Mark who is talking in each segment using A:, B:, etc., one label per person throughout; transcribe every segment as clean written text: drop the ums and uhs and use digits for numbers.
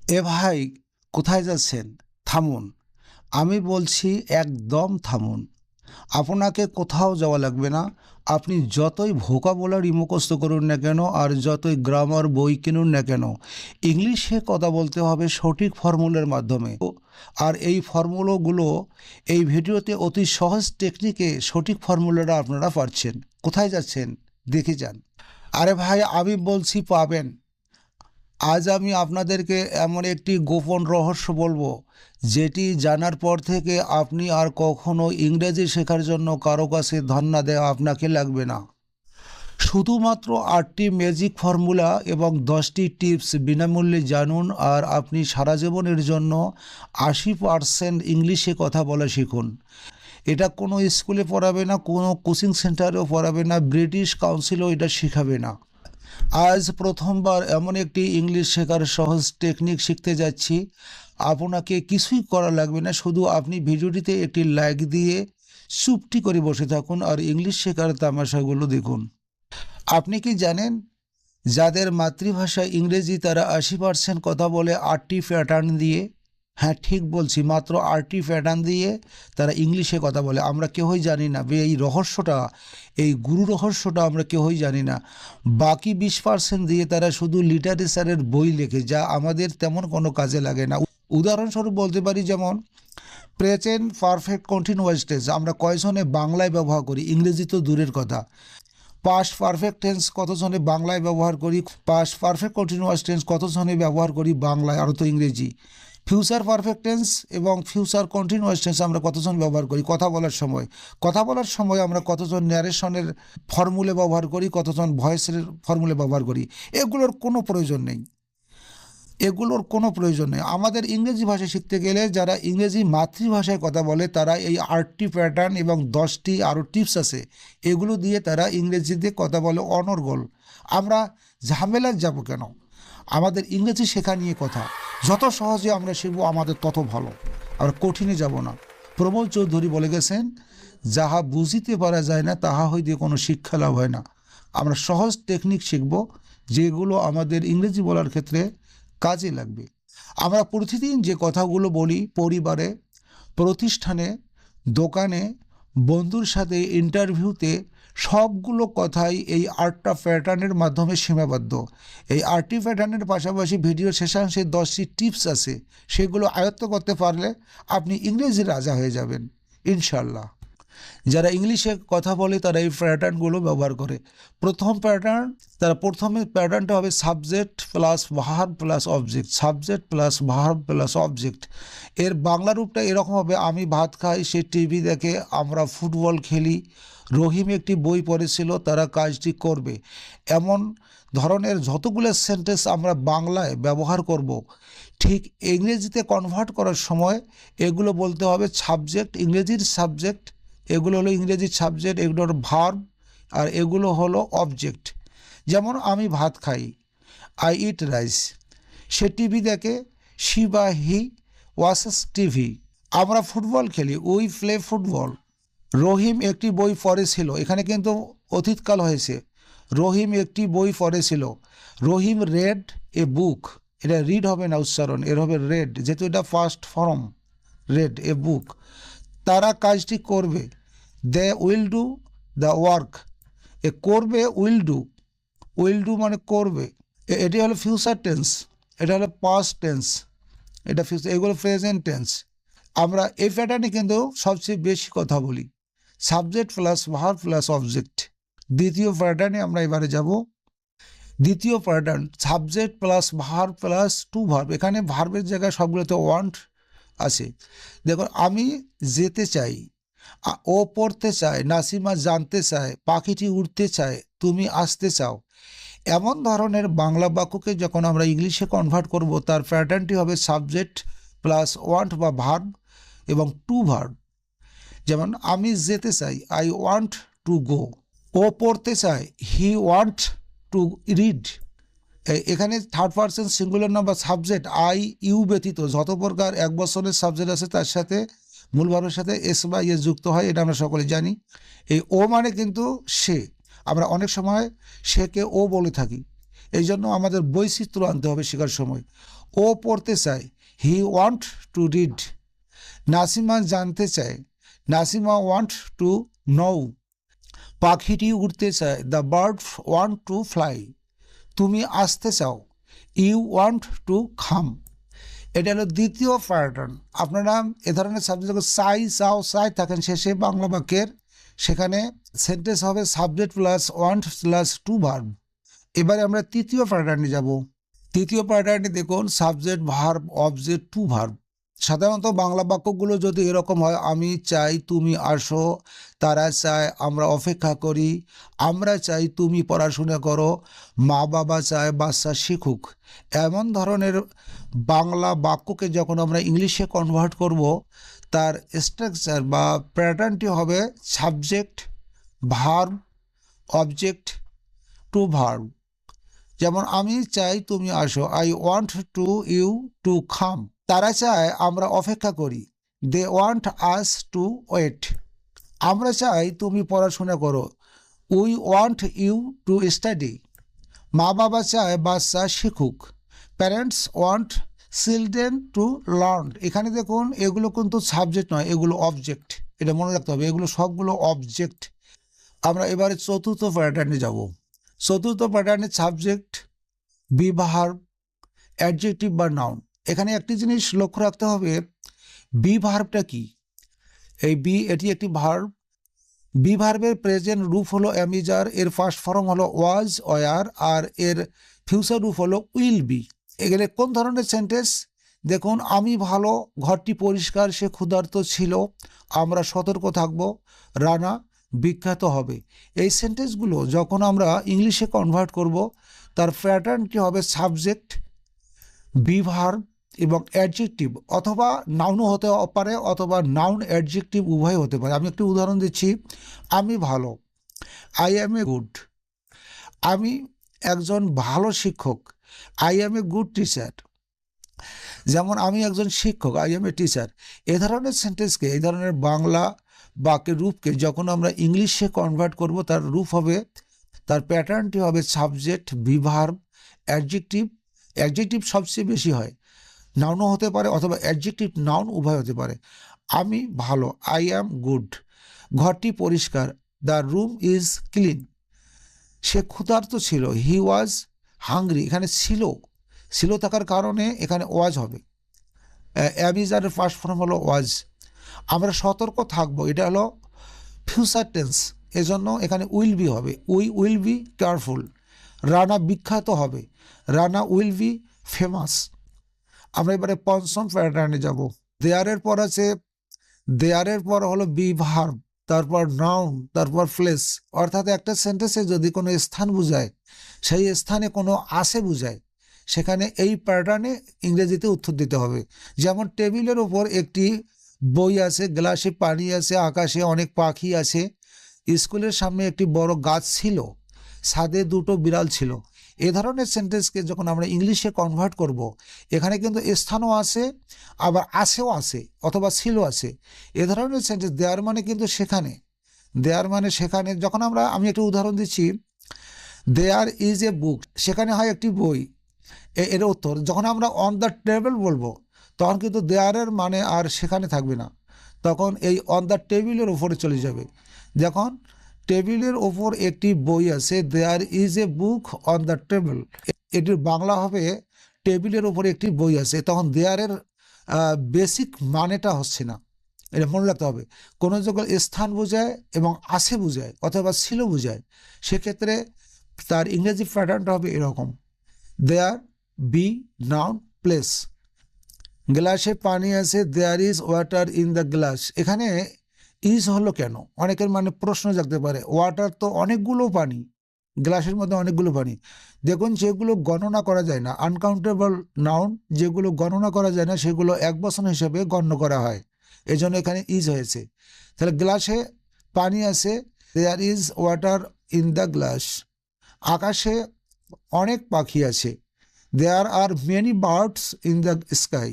A: এ ভাই, কোথায় যাচ্ছেন? থামুন। আমি বলছি একদম থামুন। আপনাকে কোথাও যাওয়া লাগবে না। আপনি যতই ভোকাবুলারি মুখস্থ করুন না কেন আর যতই গ্রামার বই কিনুন না কেন, ইংলিশে কথা বলতে হবে সঠিক ফর্মুলার মাধ্যমে। আর এই ফর্মুলাগুলো এই ভিডিওতে অতি সহজ টেকনিকে সঠিক ফর্মুলাটা আপনারা পাচ্ছেন। কোথায় যাচ্ছেন দেখে যান। আরে ভাই, আমি বলছি পাবেন। আজ আমি আপনাদেরকে এমন একটি গোপন রহস্য বলবো, যেটি জানার পর থেকে আপনি আর কখনো ইংরেজি শেখার জন্য কারো কাছে ধন্না দেওয়া আপনাকে লাগবে না। শুধুমাত্র 8টি ম্যাজিক ফর্মুলা এবং 10টি টিপস বিনামূল্যে জানুন, আর আপনি সারা জীবনের জন্য 80% ইংলিশে কথা বলা শিখুন। এটা কোনো স্কুলে পড়াবে না, কোনো কোচিং সেন্টারেও পড়াবে না, ব্রিটিশ কাউন্সিলও এটা শেখাবে না। আজ প্রথমবার এমন একটি ইংলিশ শেখার সহজ টেকনিক শিখতে যাচ্ছি। আপনাকে কিছুই করা লাগবে না, শুধু আপনি ভিডিওটিতে একটি লাইক দিয়ে চুপটি করে বসে থাকুন আর ইংলিশ শেখার তামাশাগুলো দেখুন। আপনি কি জানেন, যাদের মাতৃভাষা ইংরেজি তারা 80% কথা বলে 8টি প্যাটার্ন দিয়ে? হ্যাঁ, ঠিক বলছি, মাত্র 8টি প্যাটার্ন দিয়ে তারা ইংলিশে কথা বলে। আমরা কেউই জানি না এই রহস্যটা, এই গুরু রহস্যটা আমরা কেউই জানি না। বাকি 20% দিয়ে তারা শুধু লিটারেচারের বই লেখে, যা আমাদের তেমন কোনো কাজে লাগে না। উদাহরণস্বরূপ বলতে পারি, যেমন প্রেজেন্ট পারফেক্ট কন্টিনিউয়াস টেন্স আমরা কয়জনে বাংলায় ব্যবহার করি, ইংরেজি তো দূরের কথা। পাস্ট পারফেক্ট টেন্স কতজনে বাংলায় ব্যবহার করি, পাস্ট পারফেক্ট কন্টিনিউয়াস টেন্স কতজনে ব্যবহার করি বাংলায়, আর তো ইংরেজি। ফিউচার পারফেক্ট টেন্স এবং ফিউচার কন্টিনিউয়াস টেন্স আমরা কতজন ব্যবহার করি কথা বলার সময়। কথা বলার সময় আমরা কতজন ন্যারেশনের ফর্মুলে ব্যবহার করি, কতজন ভয়েসের ফর্মুলে ব্যবহার করি। এগুলোর কোনো প্রয়োজন নেই, এগুলোর কোনো প্রয়োজন নেই। আমাদের ইংরেজি ভাষা শিখতে গেলে যারা ইংরেজি মাতৃভাষায় কথা বলে তারা এই 8টি প্যাটার্ন এবং 10টি আরও টিপস আছে, এগুলো দিয়ে তারা ইংরেজিতে কথা বলে অনর্গল। আমরা ঝামেলায় যাব কেন? আমাদের ইংরেজি শেখা নিয়ে কথা, যত সহজে আমরা শিখবো আমাদের তত ভালো। আমরা কঠিনে যাব না। প্রমোদ চৌধুরী বলে গেছেন, যাহা বুঝিতে পারা যায় না তাহা হইতে কোনো শিক্ষা লাভ হয় না। আমরা সহজ টেকনিক শিখব, যেগুলো আমাদের ইংরেজি বলার ক্ষেত্রে কাজে লাগবে। আমরা প্রতিদিন যে কথাগুলো বলি পরিবারে, প্রতিষ্ঠানে, দোকানে, বন্ধুর সাথে, ইন্টারভিউতে, সবগুলো কথাই এই 8টা প্যাটার্নের মাধ্যমে সীমাবদ্ধ। এই 8টি প্যাটার্নের পাশাপাশি ভিডিও শেষাংশে 10টি টিপস আছে, সেগুলো আয়ত্ত করতে পারলে আপনি ইংরেজির রাজা হয়ে যাবেন ইনশাল্লাহ। যারা ইংলিশে কথা বলে তারা এই প্যাটার্নগুলো ব্যবহার করে। প্রথম প্যাটার্ন, তারা প্রথমে প্যাটার্নটা হবে subject plus verb plus object, subject plus verb plus object. এর বাংলা রূপটা এরকম হবে, আমি ভাত খাই, সে টিভি দেখে, আমরা ফুটবল খেলি, রহিম একটি বই পড়েছিল, তারা কাজটি করবে। এমন ধরনের যতগুলো সেন্টেন্স আমরা বাংলায় ব্যবহার করব, ঠিক ইংরেজিতে কনভার্ট করার সময় এগুলো বলতে হবে সাবজেক্ট, ইংরেজির সাবজেক্ট, এগুলো হলো ইংরেজির সাবজেক্ট, এগুলো হলো ভার্ব, আর এগুলো হলো অবজেক্ট। যেমন আমি ভাত খাই, I eat rice. Say TV দেখে, শি বা হি ওয়াচেস টিভি। আমরা ফুটবল খেলি, উই প্লে ফুটবল। রহিম একটি বই পড়েছিল, এখানে কিন্তু অতীতকাল হয়েছে। রহিম একটি বই পড়েছিল। রহিম রেড এ বুক। এটা রিড হবে না উচ্চারণ, এর হবে রেড, যেহেতু এটা first form, read a book. তারা কাজটি করবে, they will do the work. এ করবে, উইল ডু, উইল ডু মানে করবে। এটি হলো ফিউচার টেন্স, এটা হলো পাস্ট টেন্স, এটা ফিউচার, এগুলো প্রেজেন্ট টেন্স। আমরা এই প্যাটার্নে কিন্তু সবচেয়ে বেশি কথা বলি, subject plus verb plus object. দ্বিতীয় প্যাটার্নে আমরা এবারে যাব। দ্বিতীয় pattern subject plus verb plus to verb. এখানে ভার্বের জায়গায় সবগুলোতে ওয়ান্ট আছে। দেখুন, আমি যেতে চাই, ও পড়তে চায়, নাসিমা জানতে চায়, পাখিটি উড়তে চায়, তুমি আসতে চাও। এমন ধরনের বাংলা বাক্যকে যখন আমরা ইংলিশে কনভার্ট করব, তার প্যাটার্নটি হবে সাবজেক্ট প্লাস ওয়ান্ট বা ভার্ব এবং টু ভার্ব। যেমন আমি যেতে চাই, আই ওয়ান্ট টু গো। ও পড়তে চায়, হি ওয়ান্ট টু রিড। এখানে third person singular number subject I U ব্যতীত যত প্রকার এক বছরের সাবজেক্ট আছে তার সাথে মূল ভার্বের সাথে এস বা ইয়ে যুক্ত হয়, এটা আমরা সকলে জানি। এই ও মানে কিন্তু সে, আমরা অনেক সময় সেকে ও বলে থাকি। এই জন্য আমাদের বৈচিত্র্য আনতে হবে শেখার সময়। ও পড়তে চায়, he want to read. Nasima জানতে চায়, নাসিমা ওয়ান্ট টু নো। পাখিটি উড়তে চায়, the bird want to fly. তুমি আসতে চাও, ইউ ওয়ান্ট টু খাম। এটা হলো দ্বিতীয় প্যাটার্ন। আপনারা এ ধরনের সাবজেক্ট যখন চাই, চাও, চাই থাকেন শেষে বাংলা বাক্যের, সেখানে সেন্টেন্স হবে subject plus want plus to verb. এবারে আমরা তৃতীয় প্যাটার্নে যাব। তৃতীয় প্যাটার্নে দেখুন subject verb object to verb. সাধারণত বাংলা বাক্যগুলো যদি এরকম হয়, আমি চাই তুমি আসো, তারা চায় আমরা অপেক্ষা করি, আমরা চাই তুমি পড়াশোনা করো, মা বাবা চায় বাচ্চা শিখুক, এমন ধরনের বাংলা বাক্যকে যখন আমরা ইংলিশে কনভার্ট করব, তার স্ট্রাকচার বা প্যাটার্নটি হবে subject verb object to verb. যেমন আমি চাই তুমি আসো, I want to you to come. তারা চায় আমরা অপেক্ষা করি, they want us to wait. আমরা চাই তুমি পড়াশোনা করো, we want you to study. মা বাবা চায় বাচ্চা শিখুক, parents want children to learn. এখানে দেখুন এগুলো কিন্তু সাবজেক্ট নয়, এগুলো অবজেক্ট, এটা মনে রাখতে হবে, এগুলো সবগুলো অবজেক্ট। আমরা এবারে চতুর্থ প্যাটার্নে যাব। চতুর্থ প্যাটার্নে সাবজেক্ট বি ভার্ব অ্যাডজেক্টিভ বা নাউন। এখানে একটি জিনিস লক্ষ্য রাখতে হবে, বি ভার্বটা কি? এই বি, এটি একটি ভার্ব। বি ভার্বের প্রেজেন্ট রূপ হলো অ্যামিজার, এর ফার্স্ট ফর্ম হলো ওয়াজ ওয়ার, আর এর ফিউচার রূপ হলো উইল বি। এখানে কোন ধরনের সেন্টেন্স? দেখুন, আমি ভালো, ঘরটি পরিষ্কার, সে ক্ষুধার্ত ছিল, আমরা সতর্ক থাকব, রানা বিখ্যাত হবে। এই সেন্টেন্সগুলো যখন আমরা ইংলিশে কনভার্ট করব, তার প্যাটার্নটি হবে সাবজেক্ট বি ভার্ব এবং অ্যাডজেক্টিভ, অথবা নাউনও হতে পারে অথবা নাউন অ্যাডজেক্টিভ উভয় হতে পারে। আমি একটি উদাহরণ দিচ্ছি, আমি ভালো, আই অ্যাম এ গুড। আমি একজন ভালো শিক্ষক, I am a good teacher. যেমন আমি একজন শিক্ষক, আই অ্যাম এ টিচার। এ ধরনের সেন্টেন্সকে, এই ধরনের বাংলা বাক্যের রূপকে যখন আমরা ইংলিশে কনভার্ট করব, তার রূপ হবে, তার প্যাটার্নটি হবে subject be verb adjective. Adjective সবচেয়ে বেশি হয়, নাউনও হতে পারে অথবা অ্যাডজেক্টিভ নাউন উভয় হতে পারে। আমি ভালো, আই অ্যাম গুড। ঘরটি পরিষ্কার, দ্য রুম ইজ ক্লিন। সে ক্ষুধার্ত ছিল, হি ওয়াজ হাংরি। এখানে ছিল, ছিল থাকার কারণে এখানে ওয়াজ হবে। অ্যামিজারের ফার্স্ট ফর্ম হলো ওয়াজ। আমরা সতর্ক থাকবো, এটা হলো ফিউচার টেন্স, এজন্য এখানে উইল বি হবে, we will be careful. Rana বিখ্যাত হবে, রানা উইল বি ফেমাস। আমরা এবারে পঞ্চম প্যাটার্নে যাব। দেয়ারের পর আছে, দেয়ারের পর হলো বি ভার্ব, তারপর নাউন, তারপর প্লেস। অর্থাৎ একটা সেন্টেন্সে যদি কোনো স্থান বোঝায়, সেই স্থানে কোনো আসে বোঝায়, সেখানে এই প্যাটার্নে ইংরেজিতে উত্তর দিতে হবে। যেমন টেবিলের ওপর একটি বই আছে, গ্লাসে পানি আছে, আকাশে অনেক পাখি আছে, স্কুলের সামনে একটি বড় গাছ ছিল, ছাদে দুটো বিড়াল ছিল। এ ধরনের সেন্টেন্সকে যখন আমরা ইংলিশে কনভার্ট করব, এখানে কিন্তু স্থানও আছে, আবার আসেও আছে, অথবা ছিল আছে। এ ধরনের সেন্টেন্স, দেয়ার মানে কিন্তু সেখানে, দেয়ার মানে সেখানে। যখন আমরা, আমি একটু উদাহরণ দিচ্ছি, দেয়ার ইজ এ বুক, সেখানে হয় একটি বই। এর উত্তর, যখন আমরা অন দ্য টেবিল বলবো, তখন কিন্তু দেয়ারের মানে আর সেখানে থাকবে না, তখন এই অন দ্য টেবিলের ওপরে চলে যাবে। যখন টেবিলের ওপর একটি বই আছে, there is a book on the table, এটির বাংলা হবে টেবিলের ওপরে একটি বই আছে, তখন দেয়ারের বেসিক মানেটা হচ্ছে না, এটা মনে রাখতে হবে। কোনো যখন স্থান বোঝায় এবং আসে বোঝায় অথবা ছিল বোঝায়, সেক্ষেত্রে তার ইংরেজি প্যাটার্নটা হবে এরকম, দেয়ার বি নাউন প্লেস। গ্লাসে পানি আছে, there is water in the glass. এখানে ইজ হলো কেন? অনেকের মানে প্রশ্ন জাগতে পারে, ওয়াটার তো অনেকগুলো পানি, গ্লাসের মধ্যে অনেকগুলো পানি। দেখুন, যেগুলো গণনা করা যায় না, আনকাউন্টেবল নাউন, যেগুলো গণনা করা যায় না, সেগুলো এক বচন হিসেবে গণ্য করা হয়, এজন্য এখানে ইজ হয়েছে। তাহলে গ্লাসে পানি আছে, there is water in the glass. আকাশে অনেক পাখি আছে, there are many birds in the sky.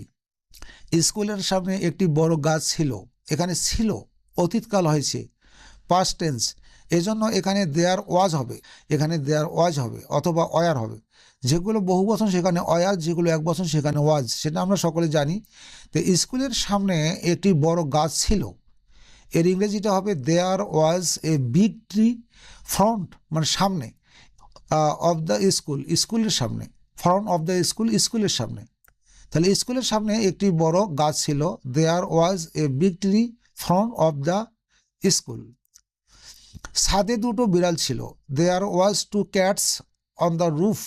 A: স্কুলের সামনে একটি বড় গাছ ছিল, এখানে ছিল অতীতকাল হয়েছে, পাস্ট টেন্স, এজন্য এখানে দেয়ার ওয়াজ হবে, এখানে দেয়ার ওয়াজ হবে অথবা ওয়ার হবে। যেগুলো বহু বচন সেখানে ওয়ার, যেগুলো এক বচন সেখানে ওয়াজ, সেটা আমরা সকলে জানি। তো স্কুলের সামনে একটি বড় গাছ ছিল, এর ইংরেজিটা হবে দেয়ার was a big tree front, মানে সামনে, অফ দ্য স্কুল, স্কুলের সামনে, ফ্রন্ট অফ দ্য স্কুল, স্কুলের সামনে। তাহলে স্কুলের সামনে একটি বড় গাছ ছিল, there was a big tree front of the school. ছাদে দুটো বিড়াল ছিল, there was two cats on the roof.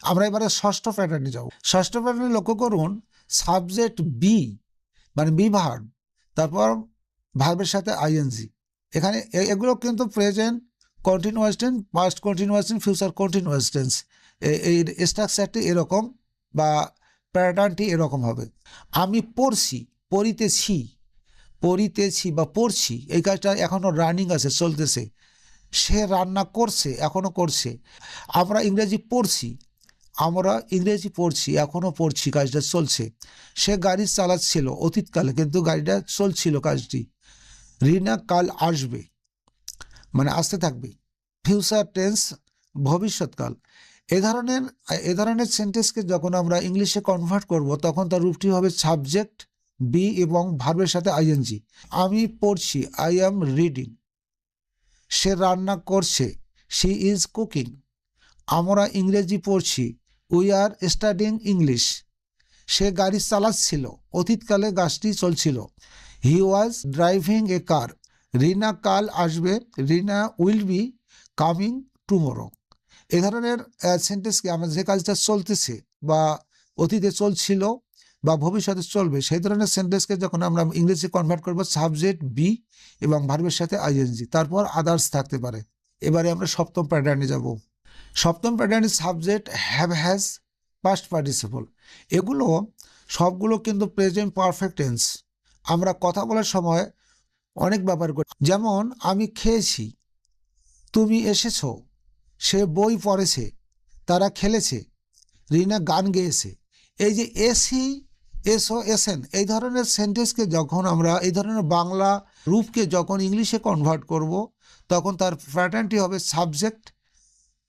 A: আমরা এবারে ষষ্ঠ প্যাটার্নে যাব। ষষ্ঠ প্যাটার্নে লক্ষ্য করুন, সাবজেক্ট বি মানে বি ভার্ব, তারপর ভার্বের সাথে আইএনজি। এখানে এগুলো কিন্তু present continuous tense, past continuous tense, future continuous tense. এই স্ট্রাকচারটি এরকম বা প্যাটার্নটি এরকম হবে। আমি পড়ছি, পড়িতেছি, পড়িতেছি বা পড়ছি, এই কাজটা এখনো রানিং আছে, চলতেছে। সে রান্না করছে, এখনো করছে। আমরা ইংরেজি পড়ছি, আমরা ইংরেজি পড়ছি, এখনো পড়ছি, কাজটা চলছে। সে গাড়ি চালাচ্ছিল অতীতকালে, কিন্তু গাড়িটা চলছিল কাজটি। রিনা কাল আসবে, মানে আসতে থাকবে। Future tense ভবিষ্যৎকাল। এ ধরনের সেন্টেন্সকে যখন আমরা ইংলিশে কনভার্ট করব, তখন তার রূপটি হবে সাবজেক্ট বি এবং ভার্বের সাথে আইএনজি। আমি পড়ছি, আই অ্যাম রিডিং। সে রান্না করছে, শি ইজ কুকিং। আমরা ইংরেজি পড়ছি, উই আর স্টাডিং ইংলিশ। সে গাড়ি চালাচ্ছিল, অতীতকালে গাছটি চলছিল। হি ওয়াজ ড্রাইভিং এ কার। রিনা কাল আসবে, রিনা উইল বি কামিং টুমোরো। এ ধরনের সেন্টেন্সকে আমরা যে কাজটা চলতেছে বা অতীতে চলছিল বা ভবিষ্যতে চলবে, সেই ধরনের সেন্টেন্সকে যখন আমরা ইংরেজি কনভার্ট করব, সাবজেক্ট বি এবং ভার্বের সাথে আইএনজি, তারপর আদার্স থাকতে পারে। এবারে আমরা সপ্তম প্যাটার্নে যাব। সপ্তম প্যাটার্নের subject have, has, past participle. এগুলো সবগুলো কিন্তু প্রেজেন্ট পারফেক্ট টেন্স। আমরা কথা বলার সময় অনেক ব্যবহার করি, যেমন আমি খেয়েছি, তুমি এসেছো, সে বই পড়েছে, তারা খেলেছে, রিনা গান গেয়েছে। এই যে এসি, এসো, এসেন, এই ধরনের সেন্টেন্সকে যখন আমরা, এই ধরনের বাংলা রূপকে যখন ইংলিশে কনভার্ট করব, তখন তার প্যাটার্নটি হবে subject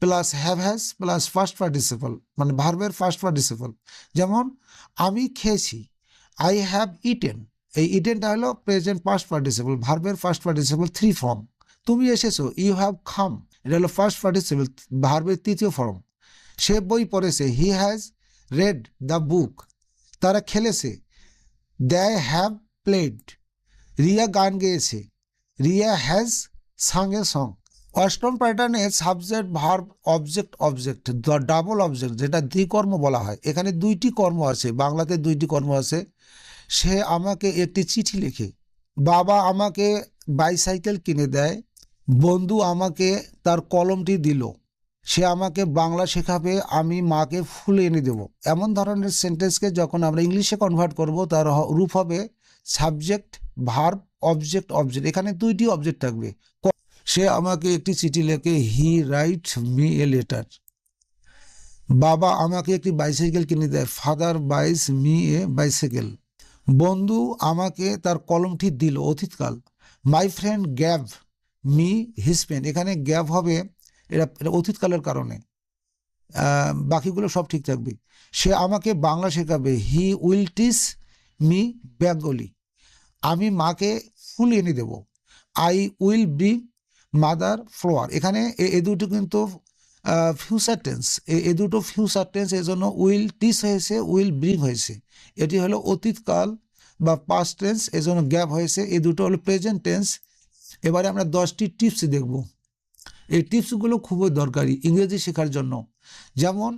A: plus have, has plus first participle, মানে ভার্বের ফার্স্ট পার্টিসিপল। যেমন আমি খেয়েছি, আই হ্যাভ ইটেন। এই ইটেনটা হলো প্রেজেন্ট পাস্ট পার্টিসিপল, ভার্বের ফার্স্ট পার্টিসিপল থ্রি ফর্ম। তুমি এসেছো, ইউ হ্যাভ কাম, এটা হলো ফার্স্ট পার্টিসিপল, ভার্বের তৃতীয় ফর্ম। সে বই পড়েছে, he has read the book. তারা খেলেছে, দে হ্যাভ প্লেড। রিয়া গান গেয়েছে, Riya has sung a song. অষ্টম প্যাটার্নে subject verb object object, double object, যেটা দ্বিকর্ম বলা হয়। এখানে দুইটি কর্ম আছে, বাংলাতে দুইটি কর্ম আছে। সে আমাকে একটি চিঠি লেখে, বাবা আমাকে বাইসাইকেল কিনে দেয়, বন্ধু আমাকে তার কলমটি দিল, সে আমাকে বাংলা শেখাবে, আমি মাকে ফুল এনে দেব। এমন ধরনের সেন্টেন্সকে যখন আমরা ইংলিশে কনভার্ট করব, তার রূপ হবে সাবজেক্ট ভার্ব অবজেক্ট অবজেক্ট। এখানে দুইটি অবজেক্ট থাকবে। সে আমাকে একটি চিঠি লেখে, he write me a letter. বাবা আমাকে একটি বাইসাইকেল কিনে দেয়, father buys me a bicycle. বন্ধু আমাকে তার কলমটি দিল, অতীতকাল। My friend gave me his pen. এখানে গ্যাভ হবে, এটা অতীতকালের কারণে, বাকিগুলো সব ঠিক থাকবে। সে আমাকে বাংলা শেখাবে, he will teach me Bengali. আমি মাকে ফুল এনে দেব, I will bring mother flower. এখানে এ দুটো কিন্তু ফিউচার টেন্স, এ দুটো ফিউচার টেন্স, এই জন্য উইল টিচ হয়েছে, উইল ব্রিং হয়েছে। এটি হলো অতীতকাল বা পাস্ট টেন্স, এই জন্য গ্যাপ হয়েছে। এই দুটো হলো প্রেজেন্ট টেন্স। এবারে আমরা 10টি টিপস দেখব। এই টিপসগুলো খুবই দরকারি ইংরেজি শেখার জন্য। যেমন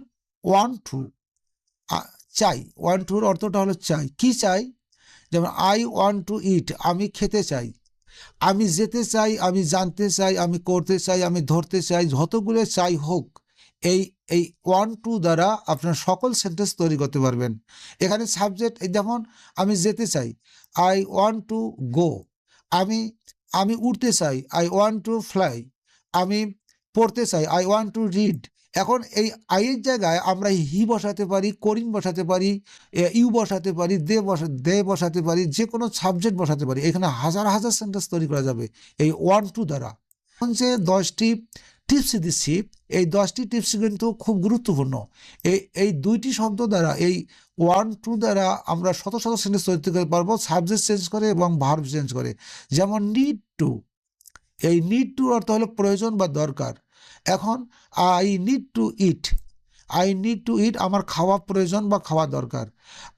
A: ওয়ান্ট টু, চাই। ওয়ান্ট টুর অর্থটা হলো চাই, কি চাই? যেমন আই ওয়ান্ট টু ইট, আমি খেতে চাই। আমি যেতে চাই, আমি জানতে চাই, আমি করতে চাই, আমি ধরতে চাই, যতগুলো চাই হোক, এই এই ওয়ান টু দ্বারা আপনার সকল সেন্টেন্স তৈরি করতে পারবেন। এখানে সাবজেক্ট, যেমন আমি যেতে চাই, আই ওয়ান্ট টু গো। আমি উড়তে চাই, আই ওয়ান্ট টু ফ্লাই। আমি পড়তে চাই, আই ওয়ান্ট টু রিড। এখন এই আইয়ের জায়গায় আমরা হি বসাতে পারি, করিং বসাতে পারি, ইউ বসাতে পারি, দে বসাতে পারি, যে কোনো সাবজেক্ট বসাতে পারি। এখানে হাজার হাজার সেন্টেন্স তৈরি করা যাবে এই ওয়ান টু দ্বারা। যে 10টি টিপস দিচ্ছি, এই 10টি টিপস কিন্তু খুব গুরুত্বপূর্ণ। এই 2টি শব্দ দ্বারা, এই 1 2 দ্বারা আমরা শত শত সেন্টেন্স তৈরি করতে পারবো, সাবজেক্ট চেঞ্জ করে এবং ভার্ব চেঞ্জ করে। যেমন নিড টু, এই নিড টু অর্থ হলো প্রয়োজন বা দরকার। এখন I need to eat, I need to eat আমার খাওয়া প্রয়োজন বা খাওয়া দরকার।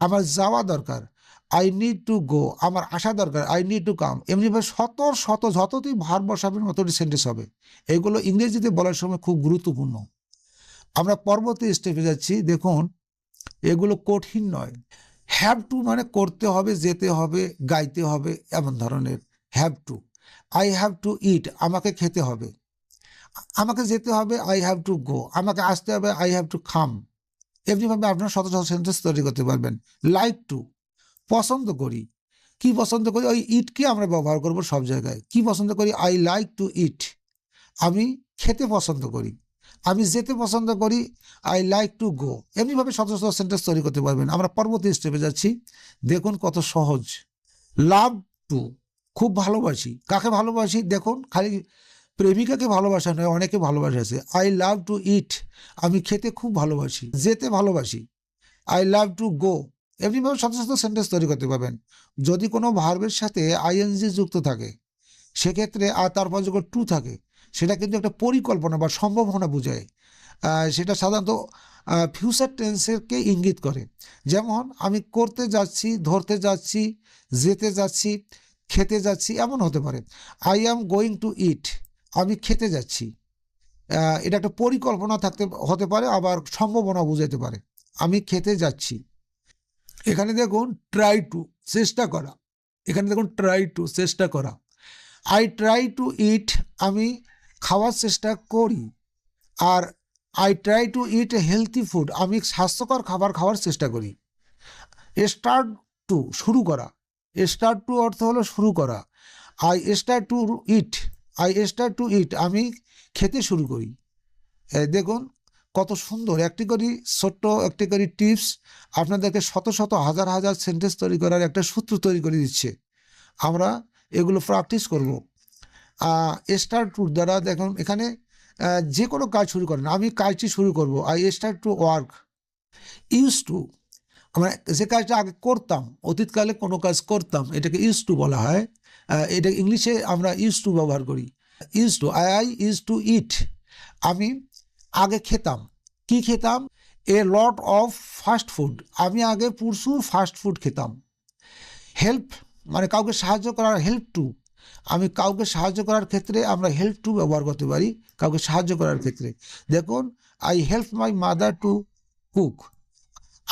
A: আমার যাওয়া দরকার, আই নিড টু গো আমার আসা দরকার, আই নিড টু কাম। এমনিভাবে শত শত যতটি ভার্ব বসাবেন ততটি সেন্টেন্স হবে। এগুলো ইংরেজিতে বলার সময় খুব গুরুত্বপূর্ণ। আমরা পরবর্তী স্টেপে যাচ্ছি। দেখুন, এগুলো কঠিন নয়। হ্যাভ টু মানে করতে হবে, যেতে হবে, গাইতে হবে, এমন ধরনের। Have to, I have to eat আমাকে খেতে হবে, আমাকে যেতে হবে, আই হ্যাভ টু গো, আমাকে আসতে হবে, আই হ্যাভ টু কাম। এমনিভাবে আপনারা শত শত সেন্টেন্স তৈরি করতে পারবেন। লাইক টু পছন্দ করি, কি পছন্দ করি, ওই ইটকে আমরা ব্যবহার করব সব জায়গায়। কি পছন্দ করি, আই লাইক টু ইট আমি খেতে পছন্দ করি, আমি যেতে পছন্দ করি, আই লাইক টু গো। এমনিভাবে শত শত সেন্টেন্স তৈরি করতে পারবেন। আমরা পরবর্তী স্টেপে যাচ্ছি। দেখুন কত সহজ। লাভ টু খুব ভালোবাসি, কাকে ভালোবাসি, দেখুন খালি প্রেমিকাকে ভালোবাসা নয়, অনেকে ভালোবাসে। আই লাভ টু ইট আমি খেতে খুব ভালোবাসি, যেতে ভালোবাসি, আই লাভ টু গো। এমনিভাবে শত শত সেন্টেন্স তৈরি করতে পারবেন। যদি কোনো ভার্বের সাথে আইএনজি যুক্ত থাকে সেক্ষেত্রে, আর তারপর যখন টু থাকে, সেটা কিন্তু একটা পরিকল্পনা বা সম্ভাবনা বোঝায়। সেটা সাধারণত ফিউচার টেন্সেরকে ইঙ্গিত করে। যেমন আমি করতে যাচ্ছি, ধরতে যাচ্ছি, যেতে যাচ্ছি, খেতে যাচ্ছি, এমন হতে পারে। I am going to eat আমি খেতে যাচ্ছি। এটা একটা পরিকল্পনা হতে পারে, আবার সম্ভাবনা বোঝাতে পারে। আমি খেতে যাচ্ছি। এখানে দেখুন ট্রাই টু চেষ্টা করা, এখানে দেখুন ট্রাই টু চেষ্টা করা। আই ট্রাই টু ইট আমি খাওয়ার চেষ্টা করি। আর I try to eat healthy food আমি স্বাস্থ্যকর খাবার খাওয়ার চেষ্টা করি। স্টার্ট টু শুরু করা, স্টার্ট টু অর্থ হলো শুরু করা। I start to eat, I start to eat আমি খেতে শুরু করি। দেখুন কত সুন্দর একটি করে ছোট্ট একটি করে টিপস আপনাদেরকে শত শত হাজার হাজার সেন্টেন্স তৈরি করার একটা সূত্র তৈরি করে দিচ্ছে। আমরা এগুলো প্র্যাকটিস করব। স্টার্ট টু দ্বারা দেখুন এখানে যে কোনো কাজ শুরু করেন, আমি কাজটি শুরু করব, I start to work. Use to আমরা যে কাজটা আগে করতাম, অতীতকালে কোনো কাজ করতাম, এটাকে ইউজ টু বলা হয়। এটা ইংলিশে আমরা ইউজ টু ব্যবহার করি। Use to, I use to eat আমি আগে খেতাম। কি খেতাম, a lot of fast food আমি আগে প্রচুর ফাস্ট ফুড খেতাম। হেল্প মানে কাউকে সাহায্য করার, হেল্প টু আমি কাউকে সাহায্য করার ক্ষেত্রে আমরা হেল্প টু ব্যবহার করতে পারি কাউকে সাহায্য করার ক্ষেত্রে। দেখুন I help my mother to cook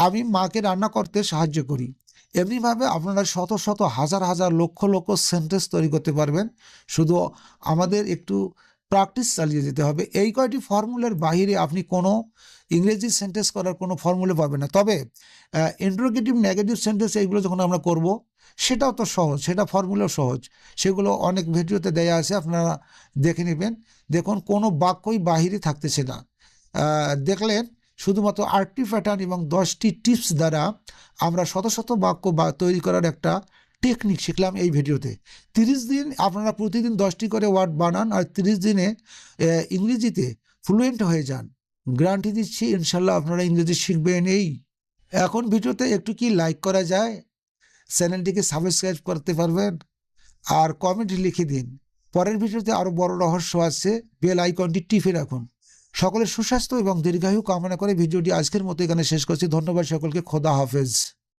A: আমি মাকে রান্না করতে সাহায্য করি। এমনিভাবে আপনারা শত শত হাজার হাজার লক্ষ লক্ষ সেন্টেন্স তৈরি করতে পারবেন। শুধু আমাদের একটু প্র্যাকটিস চালিয়ে যেতে হবে। এই কয়টি ফর্মুলার বাহিরে আপনি কোনো ইংরেজি সেন্টেন্স করার কোনো ফর্মুলা পাবেন না। তবে ইন্টারোগেটিভ নেগেটিভ সেন্টেন্স এইগুলো যখন আমরা করব সেটাও তো সহজ, সেটা ফর্মুলাও সহজ, সেগুলো অনেক ভিডিওতে দেয়া আছে, আপনারা দেখে নেবেন। দেখুন কোনো বাক্যই বাহিরে থাকতেছে না। দেখলেন শুধুমাত্র 8টি প্যাটার্ন এবং 10টি টিপস দ্বারা আমরা শত শত বাক্য তৈরি করার একটা টেকনিক শিখলাম এই ভিডিওতে। 30 দিন আপনারা প্রতিদিন 10টি করে ওয়ার্ড বানান আর 30 দিনে ইংরেজিতে ফ্লুয়েন্ট হয়ে যান। গ্যারান্টি দিচ্ছি ইনশাল্লাহ আপনারা ইংরেজি শিখবেন। এখন ভিডিওতে একটু কি লাইক করা যায়, চ্যানেলটিকে সাবস্ক্রাইব করতে পারবেন আর কমেন্ট লিখে দিন। পরের ভিডিওতে আরও বড় রহস্য আছে, বেল আইকনটি টিপে রাখুন। সকলের সুস্বাস্থ্য এবং দীর্ঘায়ু কামনা করে ভিডিওটি আজকের মতো এখানে শেষ করছি। ধন্যবাদ সকলকে, খোদা হাফেজ।